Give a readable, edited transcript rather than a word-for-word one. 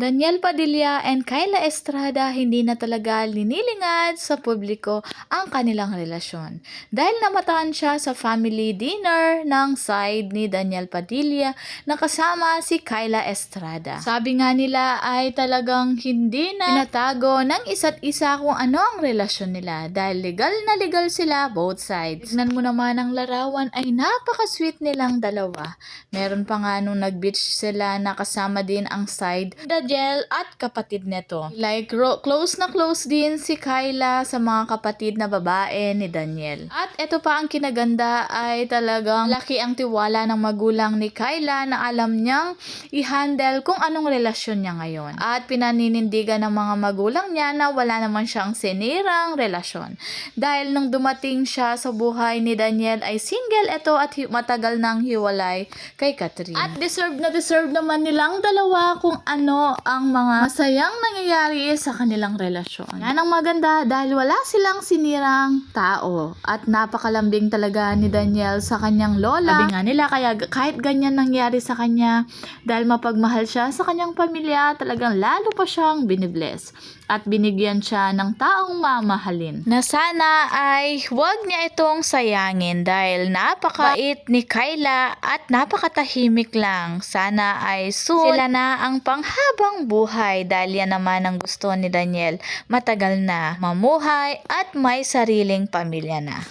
Daniel Padilla and Kyla Estrada hindi na talaga linilingad sa publiko ang kanilang relasyon. Dahil namataan siya sa family dinner ng side ni Daniel Padilla na kasama si Kyla Estrada. Sabi nga nila ay talagang hindi na pinatago ng isa't isa kung ano ang relasyon nila dahil legal na legal sila both sides. Tignan mo naman ang larawan ay napaka-sweet nilang dalawa. Meron pa nga nung nag-beach sila na kasama din ang side Daniel at kapatid nito. Like close na close din si Kyla sa mga kapatid na babae ni Daniel. At ito pa ang kinaganda ay talagang laki ang tiwala ng magulang ni Kyla na alam niyang i-handle kung anong relasyon niya ngayon. At pinaninindigan ng mga magulang niya na wala naman siyang sinirang relasyon. Dahil nung dumating siya sa buhay ni Daniel ay single ito at matagal nang hiwalay kay Catherine. At deserve naman nilang dalawa kung ano ang mga masayang nangyayari sa kanilang relasyon. Yan ang maganda dahil wala silang sinirang tao at napakalambing talaga ni Daniel sa kanyang lola. Sabi nga nila kaya kahit ganyan nangyari sa kanya dahil mapagmahal siya sa kanyang pamilya talagang lalo pa siyang binibless at binigyan siya ng taong mamahalin. Na sana ay huwag niya itong sayangin dahil napakabait ni Kyla at napakatahimik lang. Sana ay soon sila na ang panghabang buhay dahil yan naman ang gusto ni Daniel. Matagal na mamuhay at may sariling pamilya na.